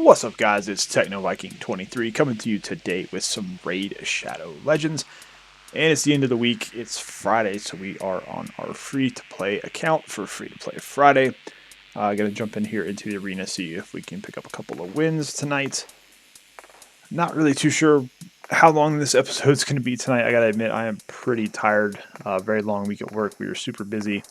What's up, guys? It's Techno Viking 23 coming to you today with some Raid Shadow Legends. And it's the end of the week. It's Friday, so we are on our free-to-play account for Free-to-Play Friday. Gonna jump in here into the arena, see if we can pick up a couple of wins tonight. Not really too sure how long this episode's going to be tonight. I gotta admit, I am pretty tired. Very long week at work. We were super busy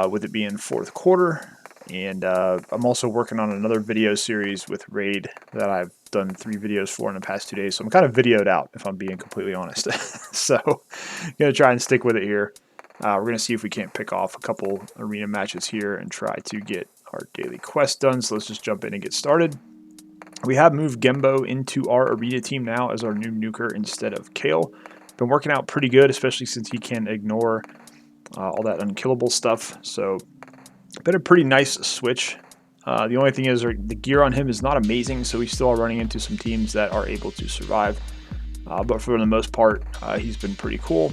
with it being fourth quarter. And I'm also working on another video series with Raid that I've done 3 videos for in the past 2 days. So I'm kind of videoed out, if I'm being completely honest. So I'm going to try and stick with it here. We're going to see if we can't pick off a couple arena matches here and try to get our daily quest done. So let's just jump in and get started. We have moved GENBO into our arena team now as our new nuker instead of Kale. Been working out pretty good, especially since he can ignore all that unkillable stuff. So been a pretty nice switch. The only thing is the gear on him is not amazing, so we still are running into some teams that are able to survive. But for the most part, he's been pretty cool.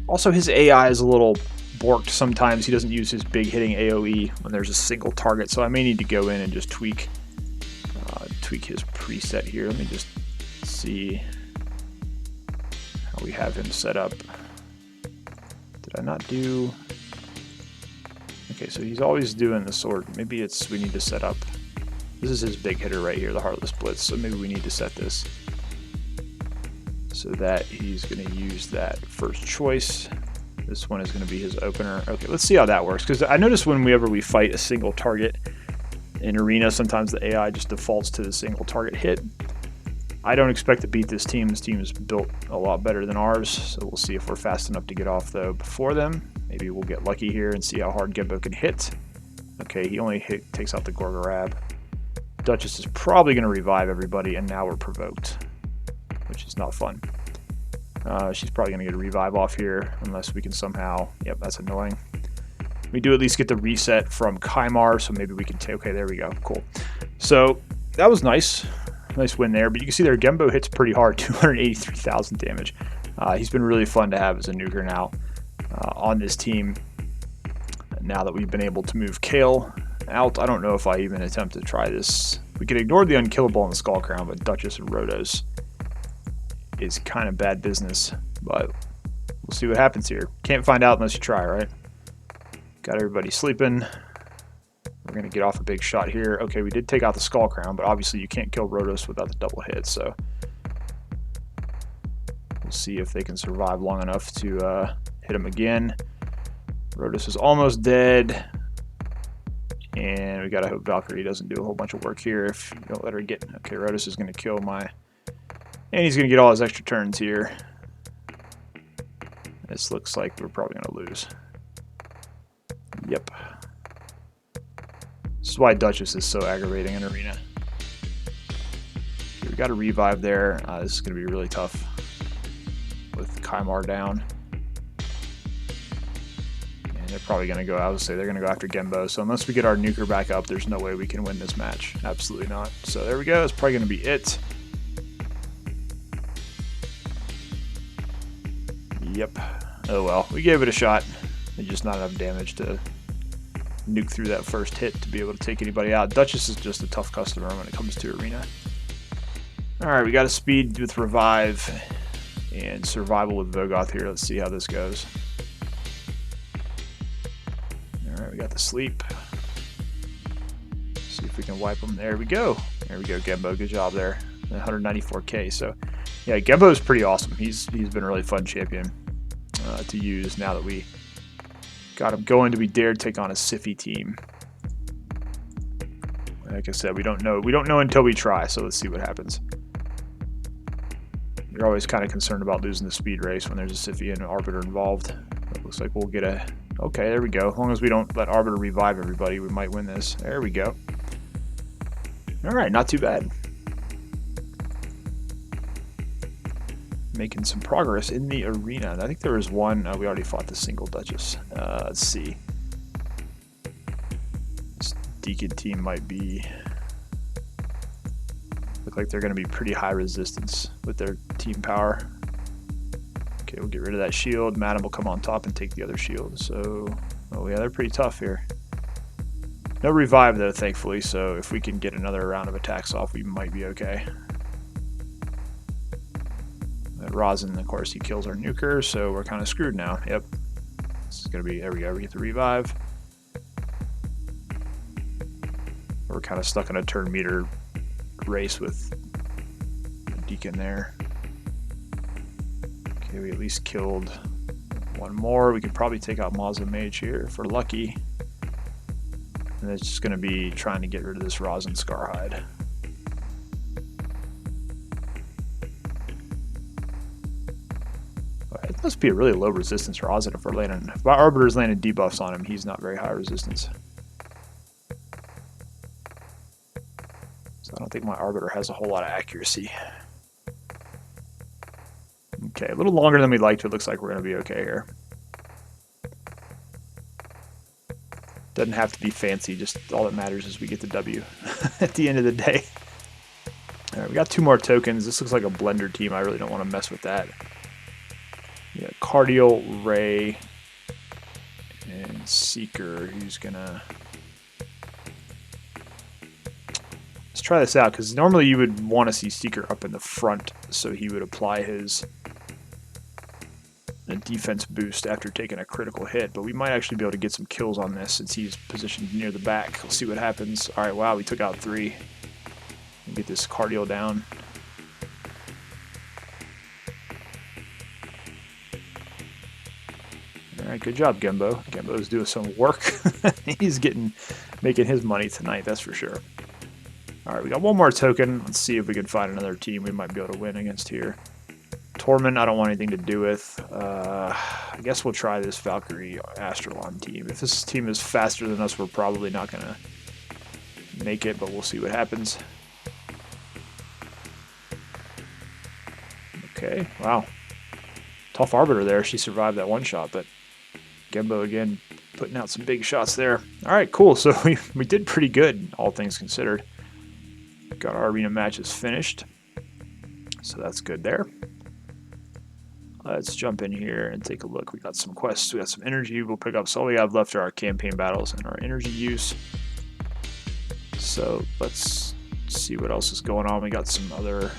Also, his AI is a little borked sometimes. He doesn't use his big hitting AoE when there's a single target, so I may need to go in and just tweak his preset here. Let me just see how we have him set up. Did I not do... Okay, so he's always doing the sword. Maybe it's we need to set up. This is his big hitter right here, the Heartless Blitz. So maybe we need to set this so that he's going to use that first choice. This one is going to be his opener. Okay, let's see how that works. Because I notice whenever we fight a single target in arena, sometimes the AI just defaults to the single target hit. I don't expect to beat this team. This team is built a lot better than ours. So we'll see if we're fast enough to get off though before them. Maybe we'll get lucky here and see how hard GENBO can hit. Okay, he only takes out the Gorgorab. Duchess is probably going to revive everybody, and now we're provoked, which is not fun. She's probably going to get a revive off here, unless we can somehow... Yep, that's annoying. We do at least get the reset from Kymar, so maybe we can take... Okay, there we go. Cool. So, that was nice. Nice win there, but you can see there, GENBO hits pretty hard, 283,000 damage. He's been really fun to have as a nuker now. On this team, now that we've been able to move Kale out. I don't know if I even attempt to try this. We could ignore the unkillable and the Skull Crown, but Duchess and Rhodos is kind of bad business, but we'll see what happens here. Can't find out unless you try, right? Got everybody sleeping. We're going to get off a big shot here. Okay, we did take out the Skull Crown, but obviously you can't kill Rhodos without the double hit, so we'll see if they can survive long enough to hit him again. Rhodos is almost dead. And we gotta hope Valkyrie doesn't do a whole bunch of work here if you don't let her get... Okay, Rhodos is gonna kill my... And he's gonna get all his extra turns here. This looks like we're probably gonna lose. Yep. This is why Duchess is so aggravating in arena. Okay, we got a revive there. This is gonna be really tough with Kymar down. They're probably going to go, I would say they're going to go after GENBO. So unless we get our nuker back up, there's no way we can win this match. Absolutely not. So there we go. That's probably going to be it. Yep. Oh well. We gave it a shot. There's just not enough damage to nuke through that first hit to be able to take anybody out. Duchess is just a tough customer when it comes to arena. Alright, we got a speed with Revive and survival with Vogoth here. Let's see how this goes. Alright, we got the sleep. See if we can wipe them. There we go. There we go, GENBO. Good job there. 194k. So, yeah, GENBO is pretty awesome. He's been a really fun champion to use now that we got him going to be dared take on a Siffy team. Like I said, we don't know. We don't know until we try. So let's see what happens. You're always kind of concerned about losing the speed race when there's a Siffy and an Arbiter involved. It looks like we'll get a... Okay, there we go. As long as we don't let Arbiter revive everybody, we might win this. There we go. Alright, not too bad. Making some progress in the arena. I think there was one... we already fought the single Duchess. Let's see. This Deacon team might be... Look like they're going to be pretty high resistance with their team power. Okay, we'll get rid of that shield. Madam will come on top and take the other shield. So, oh yeah, they're pretty tough here. No revive though, thankfully, so if we can get another round of attacks off, we might be okay. That rosin, of course, he kills our nuker, so we're kind of screwed now. Yep. This is going to be, there we go, we get the revive. We're kind of stuck in a turn meter race with the Deacon there. Okay, we at least killed one more. We could probably take out Mazda Mage here if we're lucky. And it's just going to be trying to get rid of this Rosin Scarhide. It must be a really low resistance Rosin if we're landing. If my Arbiter's landing debuffs on him, he's not very high resistance. So I don't think my Arbiter has a whole lot of accuracy. Okay, a little longer than we'd like to. It looks like we're going to be okay here. Doesn't have to be fancy, just all that matters is we get the W at the end of the day. Alright, we got 2 more tokens. This looks like a blender team. I really don't want to mess with that. Yeah, Cardial, Ray, and Seeker, who's gonna... Let's try this out, because normally you would want to see Seeker up in the front, so he would apply his defense boost after taking a critical hit, but we might actually be able to get some kills on this since he's positioned near the back. We'll see what happens. Alright, wow, we took out 3. We'll get this Cardial down. Alright, good job, Genbo. Genbo's doing some work. He's making his money tonight, that's for sure. Alright, we got one more token. Let's see if we can find another team we might be able to win against here. Torment, I don't want anything to do with. I guess we'll try this Valkyrie Astralon team. If this team is faster than us, we're probably not going to make it, but we'll see what happens. Okay, wow. Tough Arbiter there. She survived that one shot, but Genbo again putting out some big shots there. Alright, cool. So we did pretty good, all things considered. Got our arena matches finished. So that's good there. Let's jump in here and take a look. We got some quests, we got some energy we'll pick up. So all we have left are our campaign battles and our energy use. So let's see what else is going on. We got some other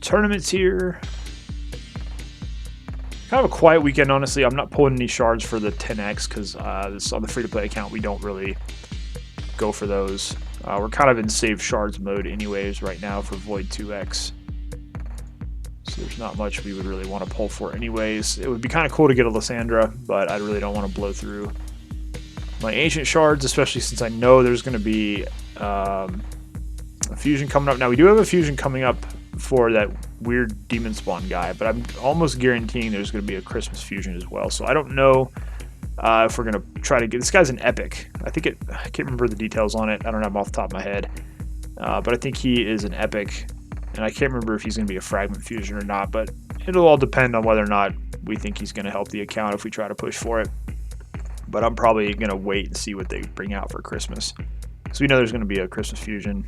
tournaments here. Kind of a quiet weekend, honestly. I'm not pulling any shards for the 10x because this on the free-to-play account we don't really go for those. We're kind of in save shards mode anyways right now for Void 2x. So there's not much we would really want to pull for anyways. It would be kind of cool to get a Lysandra, but I really don't want to blow through my ancient shards, especially since I know there's going to be a fusion coming up. Now we do have a fusion coming up for that weird demon spawn guy, but I'm almost guaranteeing there's going to be a Christmas fusion as well. So I don't know if we're going to try to get... This guy's an epic. I can't remember the details on it. I don't have them off the top of my head. But I think he is an epic. And I can't remember if he's going to be a fragment fusion or not, but it'll all depend on whether or not we think he's going to help the account if we try to push for it. But I'm probably going to wait and see what they bring out for Christmas. Because we know there's going to be a Christmas fusion.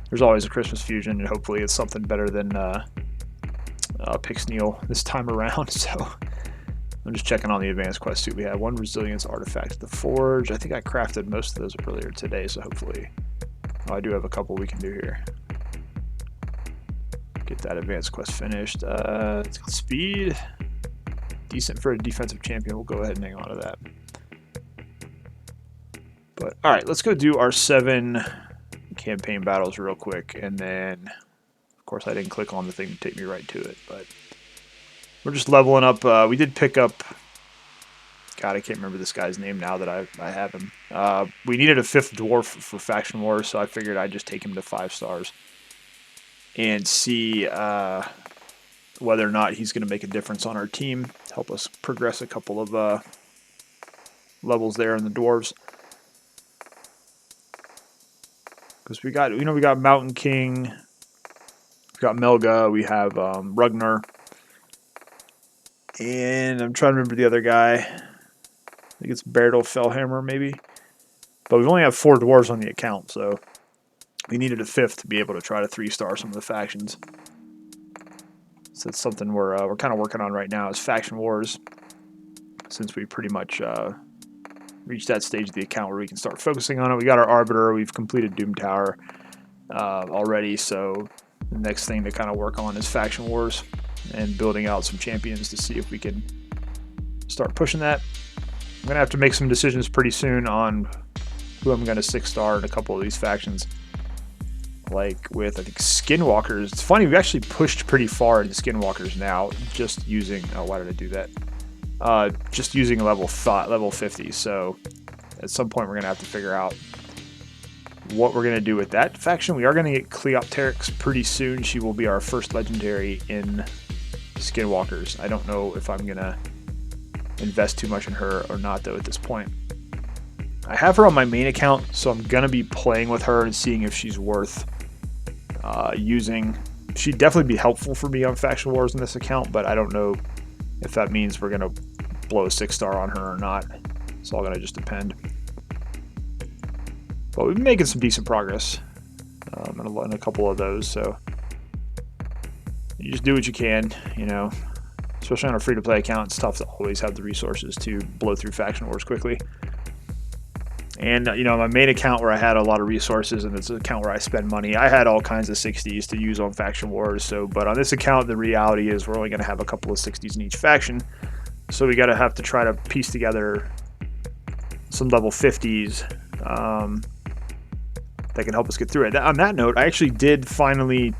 There's always a Christmas fusion, and hopefully it's something better than Pixneal this time around. So I'm just checking on the advanced quest too. We have 1 resilience artifact at the forge. I think I crafted most of those earlier today, so hopefully... Oh, I do have a couple we can do here. Get that advanced quest finished. It's got speed. Decent for a defensive champion. We'll go ahead and hang on to that. But alright, let's go do our 7 campaign battles real quick. And then, of course, I didn't click on the thing to take me right to it. But we're just leveling up. We did pick up... God, I can't remember this guy's name now that I have him. We needed a 5th dwarf for Faction Wars, so I figured I'd just take him to 5 stars. And see whether or not he's going to make a difference on our team. Help us progress a couple of levels there in the dwarves. Because we got Mountain King, we got Melga, we have Ragnar, and I'm trying to remember the other guy. I think it's Bertil Fellhammer maybe. But we only have 4 dwarves on the account, so we needed a 5th to be able to try to 3-star some of the factions. So that's something we're kind of working on right now is Faction Wars, since we pretty much reached that stage of the account where we can start focusing on it. We got our Arbiter, we've completed Doom Tower already, so the next thing to kind of work on is Faction Wars and building out some champions to see if we can start pushing that. I'm going to have to make some decisions pretty soon on who I'm going to 6-star in a couple of these factions. Like with, I think, Skinwalkers. It's funny, we've actually pushed pretty far into Skinwalkers now, just using, oh, why did I do that? Just using level 50, so at some point we're going to have to figure out what we're going to do with that faction. We are going to get Cleopteryx pretty soon. She will be our first legendary in Skinwalkers. I don't know if I'm going to invest too much in her or not, though, at this point. I have her on my main account, so I'm going to be playing with her and seeing if she's worth using. She'd definitely be helpful for me on Faction Wars in this account, but I don't know if that means we're going to blow a 6-star on her or not. It's all going to just depend. But we've been making some decent progress in a couple of those, so you just do what you can, you know. Especially on a free-to-play account, it's tough to always have the resources to blow through Faction Wars quickly. And, you know, my main account where I had a lot of resources, and it's an account where I spend money, I had all kinds of 60s to use on Faction Wars. So, but on this account, the reality is we're only going to have a couple of 60s in each faction. So we have to try to piece together some level 50s that can help us get through it. On that note, I actually did finally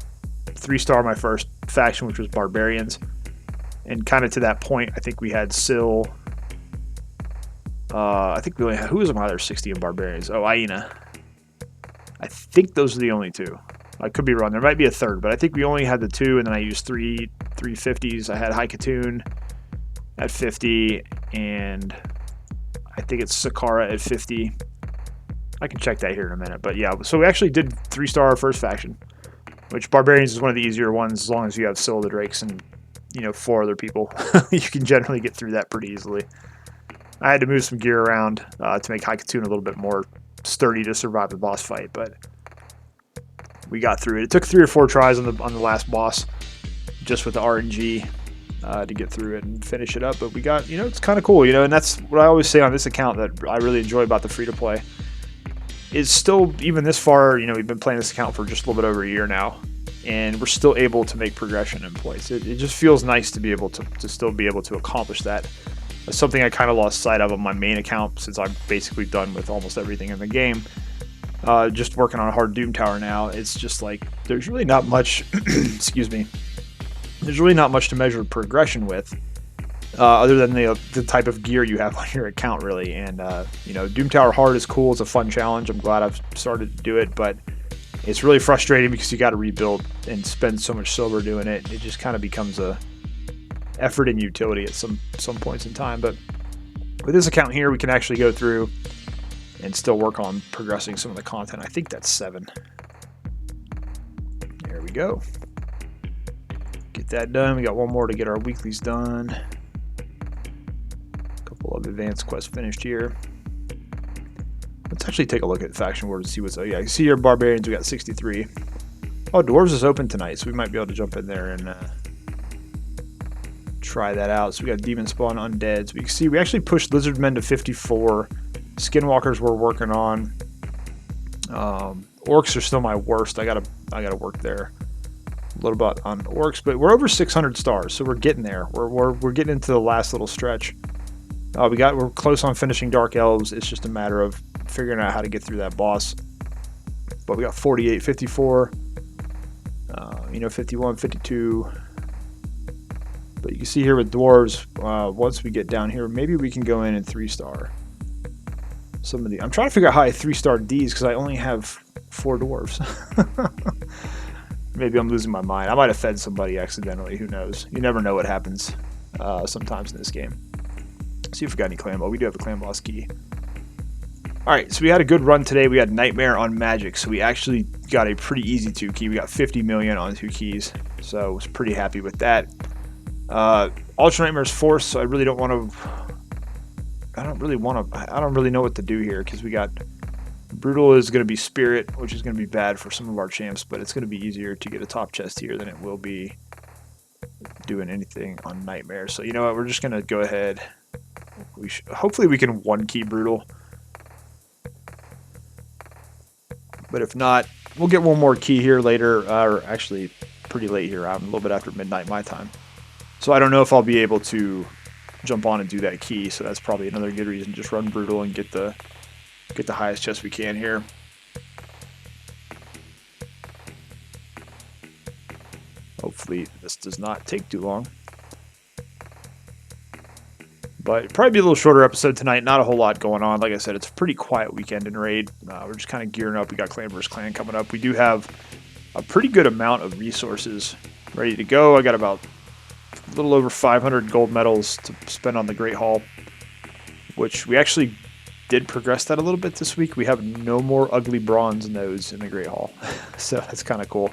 3-star my first faction, which was Barbarians. And kind of to that point, I think we had Syl. I think we only had, who was my other 60 in Barbarians? Oh, Aina. I think those are the only two. I could be wrong. There might be a third, but I think we only had the two, and then I used three 50s. I had Haikatoon at 50, and I think it's Sakara at 50. I can check that here in a minute, but yeah. So we actually did 3-star our first faction, which Barbarians is one of the easier ones as long as you have Syl the Drakes and, you know, 4 other people. You can generally get through that pretty easily. I had to move some gear around to make Haikatoon a little bit more sturdy to survive the boss fight, but we got through it. It took 3 or 4 tries on the last boss, just with the RNG to get through it and finish it up. But we got, you know, it's kind of cool, you know, and that's what I always say on this account that I really enjoy about the free-to-play. Is still, even this far, you know, we've been playing this account for just a little bit over a year now, and we're still able to make progression in place. It just feels nice to be able to still be able to accomplish that. That's something I kind of lost sight of on my main account since I'm basically done with almost everything in the game. Just working on a hard Doom Tower now, it's just like there's really not much excuse me, there's really not much to measure progression with, other than the type of gear you have on your account, really. And you know, Doom Tower hard is cool. It's a fun challenge. I'm glad I've started to do it, but it's really frustrating because you got to rebuild and spend so much silver doing it. It just kind of becomes a effort and utility at some points in time. But with this account here, we can actually go through and still work on progressing some of the content. I think that's 7. There we go. Get that done. We got one more to get our weeklies done. A couple of advanced quests finished here. Let's actually take a look at Faction Wars and see what's... Oh yeah, you see here Barbarians, we got 63. Oh, Dwarves is open tonight, so we might be able to jump in there and try that out. So we got Demon Spawn, Undeads. We can see we actually pushed Lizardmen to 54. Skinwalkers we're working on. Orcs are still my worst. I gotta work there a little bit on Orcs, but we're over 600 stars, so we're getting there. We're getting into the last little stretch. We're close on finishing Dark Elves. It's just a matter of figuring out how to get through that boss. But we got 48, 54, 51, 52. But you can see here with Dwarves, once we get down here, maybe we can go in and 3-star some of the... I'm trying to figure out how I 3-starred these because I only have 4 Dwarves. Maybe I'm losing my mind. I might have fed somebody accidentally. Who knows? You never know what happens sometimes in this game. See if we got any clan boss. We do have a clan boss key. Alright, so we had a good run today. We had Nightmare on Magic, so we actually got a pretty easy 2 key. We got 50 million on 2 keys, so I was pretty happy with that. Ultra Nightmare's Force, so I really don't want to... I don't really know what to do here, because we got... Brutal is going to be Spirit, which is going to be bad for some of our champs, but it's going to be easier to get a top chest here than it will be doing anything on Nightmare. So you know what, we're just going to go ahead. Hopefully we can 1-key Brutal. But if not, we'll get one more key here later, or actually pretty late here. I'm a little bit after midnight my time. So I don't know if I'll be able to jump on and do that key. So that's probably another good reason. Just run brutal and get the highest chest we can here. Hopefully this does not take too long. But it'll probably be a little shorter episode tonight. Not a whole lot going on. Like I said, it's a pretty quiet weekend in Raid. We're just kind of gearing up. We got Clan vs. Clan coming up. We do have a pretty good amount of resources ready to go. I got about a little over 500 gold medals to spend on the Great Hall, which we actually did progress that a little bit this week. We have no more ugly bronze nodes in the Great Hall, so that's kind of cool.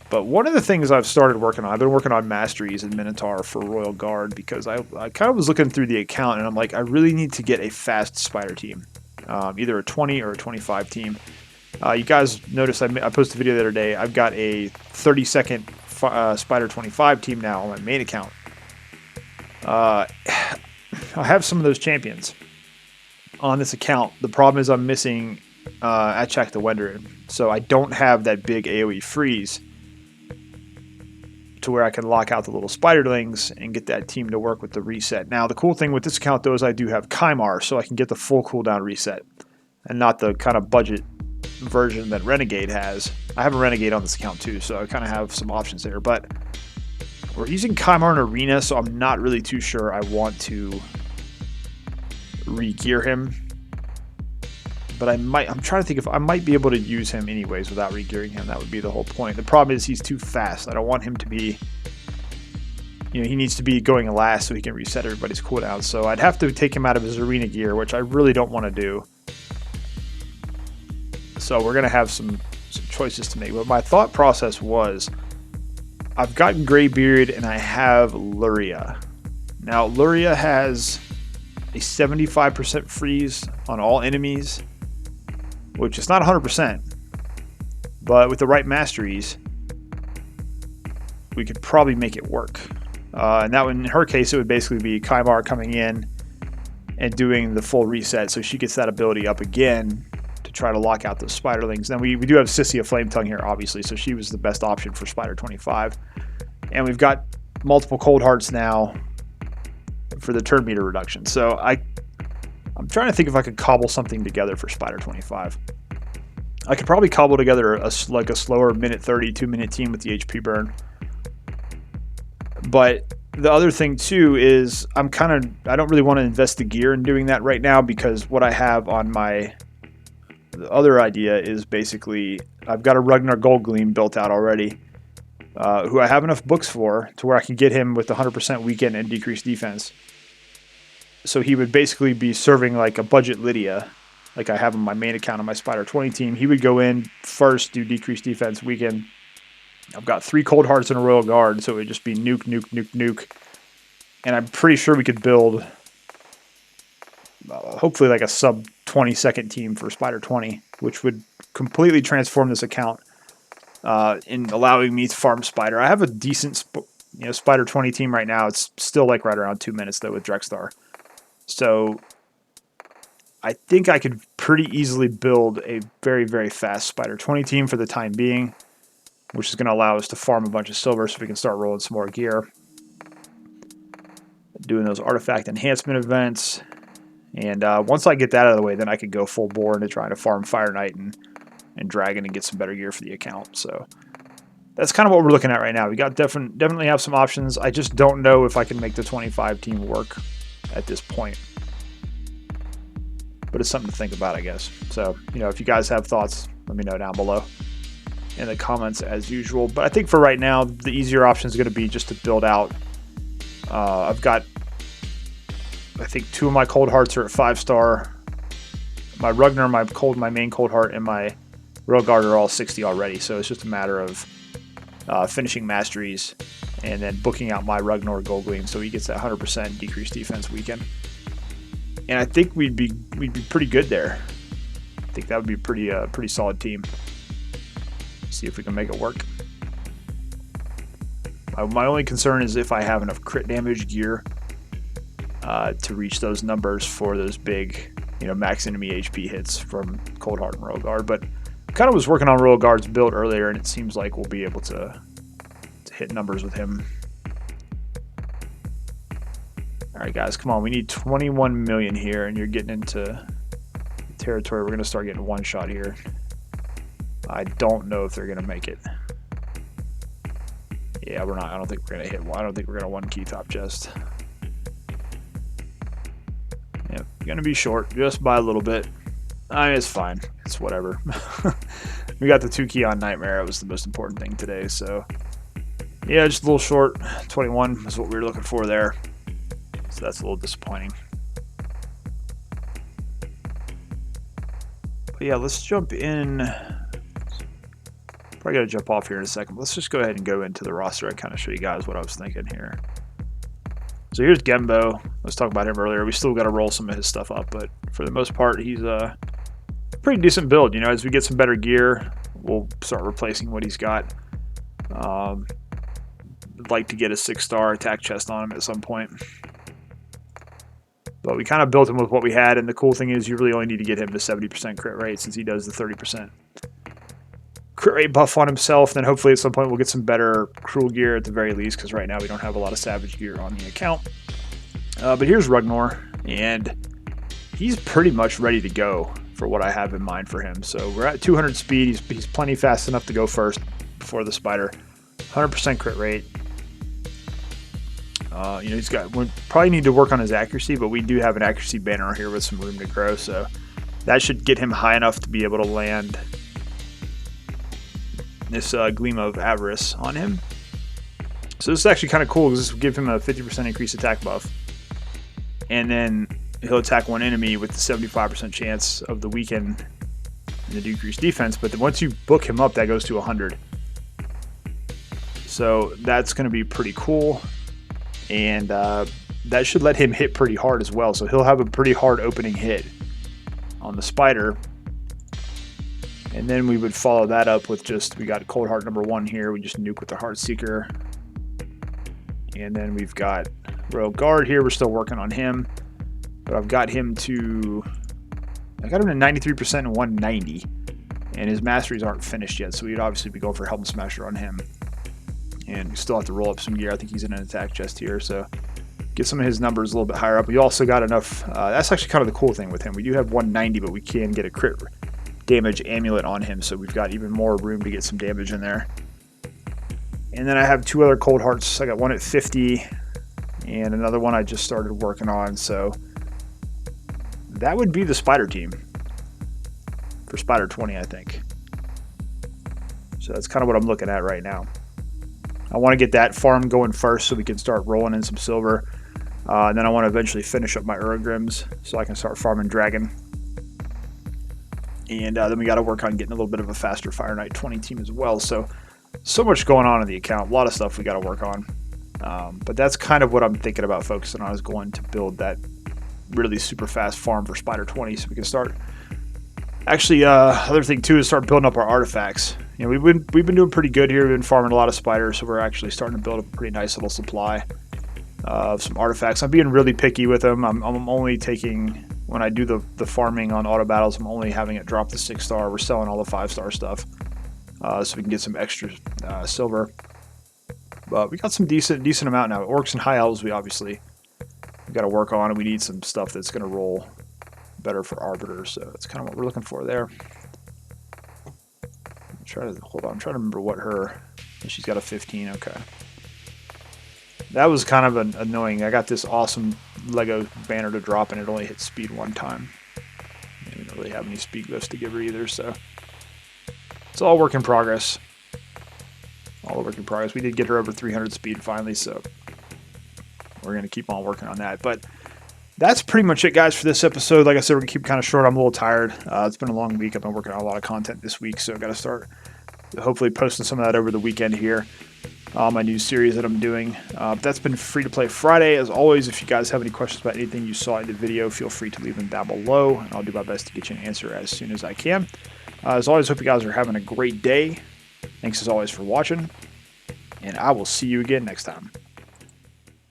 But one of the things I've started working on, I've been working on masteries in Minotaur for Royal Guard, because I kind of was looking through the account and I'm like, I really need to get a fast spider team, either a 20 or a 25 team. You guys noticed I posted a video the other day. I've got a 30-second spider 25 team now on my main account. I have some of those champions on this account. The problem is I'm missing Achak the Wenderin, so I don't have that big AoE freeze to where I can lock out the little spiderlings and get that team to work with the reset. Now, the cool thing with this account, though, is I do have Kymar, so I can get the full cooldown reset and not the kind of budget version that Renegade has. I have a Renegade on this account, too, so I kind of have some options there. But we're using Kymar in Arena, so I'm not really too sure I want to re-gear him. But I'm trying to think if I might be able to use him anyways without re-gearing him. That would be the whole point. The problem is he's too fast. I don't want him to be, he needs to be going last so he can reset everybody's cooldown. So I'd have to take him out of his arena gear, which I really don't want to do. So we're going to have some choices to make. But my thought process was, I've got Greybeard and I have Luria. Now, Luria has a 75% freeze on all enemies, which is not 100%, but with the right masteries, we could probably make it work. And that in her case, it would basically be Kymar coming in and doing the full reset, so she gets that ability up again to try to lock out those spiderlings. Then we do have Sissy of Flame Tongue here, obviously, so she was the best option for Spider 25. And we've got multiple cold hearts now for the turn meter reduction. So I'm trying to think if I could cobble something together for Spider 25. I could probably cobble together a slower minute 30, 2-minute team with the HP burn. But the other thing too is I don't really want to invest the gear in doing that right now, because what I have on the other idea is basically I've got a Ragnar Gold Gleam built out already, who I have enough books for to where I can get him with 100% weaken and decreased defense. So he would basically be serving like a budget Lydia, like I have on my main account on my Spider 20 team. He would go in first, do decreased defense, weaken. I've got 3 Cold Hearts and a Royal Guard, so it would just be nuke, nuke, nuke, nuke. And I'm pretty sure we could build hopefully like a sub 20-second team for Spider 20, which would completely transform this account in allowing me to farm Spider. I have a decent Spider 20 team right now. It's still like right around 2 minutes though with Drexstar. So I think I could pretty easily build a very, very fast Spider 20 team for the time being, which is going to allow us to farm a bunch of silver so we can start rolling some more gear. Doing those artifact enhancement events. And once I get that out of the way, then I could go full bore into trying to farm Fire Knight and Dragon and get some better gear for the account. So that's kind of what we're looking at right now. We got definitely have some options. I just don't know if I can make the 25 team work at this point. But it's something to think about, I guess. So, if you guys have thoughts, let me know down below in the comments as usual. But I think for right now, the easier option is going to be just to build out. I've got, I think 2 of my Cold Hearts are at 5-star. My Ragnar, my main Cold Heart, and my Royal Guard are all 60 already. So it's just a matter of finishing masteries and then booking out my Ragnar Gold Gleam so he gets that 100% decreased defense weekend. And I think we'd be pretty good there. I think that would be a pretty solid team. See if we can make it work. My only concern is if I have enough crit damage gear to reach those numbers for those big you know, max enemy HP hits from Cold Heart and Royal Guard. But kind of was working on Royal Guard's build earlier, and it seems like we'll be able to hit numbers with him. All right, guys, come on. We need 21 million here, and you're getting into territory. We're going to start getting one shot here. I don't know if they're going to make it. Yeah, we're not. I don't think we're going to hit one. I don't think we're going to one key top chest. Yep, going to be short just by a little bit. I mean, it's fine. It's whatever. We got the 2 key on Nightmare. It was the most important thing today. So, yeah, just a little short. 21 is what we were looking for there. So that's a little disappointing. But yeah, let's jump in. Probably got to jump off here in a second. But let's just go ahead and go into the roster. I kind of show you guys what I was thinking here. So here's GENBO. Let's talk about him earlier. We still got to roll some of his stuff up, but for the most part, he's a pretty decent build. You know, as we get some better gear, we'll start replacing what he's got. I'd like to get a 6-star attack chest on him at some point. But we kind of built him with what we had, and the cool thing is you really only need to get him to 70% crit rate since he does the 30% crit rate buff on himself. Then hopefully at some point we'll get some better cruel gear at the very least, because right now we don't have a lot of savage gear on the account. But here's Ragnar, and he's pretty much ready to go for what I have in mind for him. So we're at 200 speed. He's plenty fast enough to go first before the spider. 100% crit rate. You know, we probably need to work on his accuracy, but we do have an accuracy banner here with some room to grow, so that should get him high enough to be able to land this Gleam of Avarice on him. So this is actually kind of cool because this will give him a 50% increased attack buff, and then he'll attack one enemy with the 75% chance of the weaken and the decreased defense. But then once you book him up, that goes to 100. So that's going to be pretty cool. And that should let him hit pretty hard as well. So he'll have a pretty hard opening hit on the spider. And then we would follow that up with we got Cold Heart number 1 here. We just nuke with the Heartseeker. And then we've got Royal Guard here. We're still working on him. But I've got him to 93% and 190. And his masteries aren't finished yet. So we'd obviously be going for Helm Smasher on him. And we still have to roll up some gear. I think he's in an attack chest here, so get some of his numbers a little bit higher up. We also got enough. That's actually kind of the cool thing with him. We do have 190, but we can get a crit damage amulet on him, so we've got even more room to get some damage in there. And then I have 2 other Cold Hearts. I got one at 50, and another one I just started working on. So that would be the spider team for Spider 20, I think. So that's kind of what I'm looking at right now. I want to get that farm going first so we can start rolling in some silver. And then I want to eventually finish up my Uragrims so I can start farming Dragon. And then we got to work on getting a little bit of a faster Fire Knight 20 team as well. So much going on in the account. A lot of stuff we got to work on. But that's kind of what I'm thinking about focusing on, is going to build that really super fast farm for Spider 20 so we can start. Actually, other thing too is start building up our artifacts. You know, we've been doing pretty good here. We've been farming a lot of spiders, so we're actually starting to build up a pretty nice little supply of some artifacts. I'm being really picky with them. I'm only taking, when I do the farming on auto battles, I'm only having it drop the 6-star. We're selling all the 5-star stuff so we can get some extra silver. But we got some decent amount now. Orcs and high elves we obviously got to work on, and we need some stuff that's going to roll better for arbiters. So that's kind of what we're looking for there. Hold on, I'm trying to remember what she's got a 15. Okay, that was kind of annoying. I got this awesome Lego banner to drop, and it only hit speed 1 time. I didn't really have any speed glyphs to give her either, so it's all work in progress. All work in progress. We did get her over 300 speed finally, so we're gonna keep on working on that. But that's pretty much it, guys, for this episode. Like I said, we're going to keep kind of short. I'm a little tired. It's been a long week. I've been working on a lot of content this week, so I've got to start hopefully posting some of that over the weekend here. My new series that I'm doing. That's been Free to Play Friday. As always, if you guys have any questions about anything you saw in the video, feel free to leave them down below, and I'll do my best to get you an answer as soon as I can. As always, hope you guys are having a great day. Thanks as always for watching, and I will see you again next time.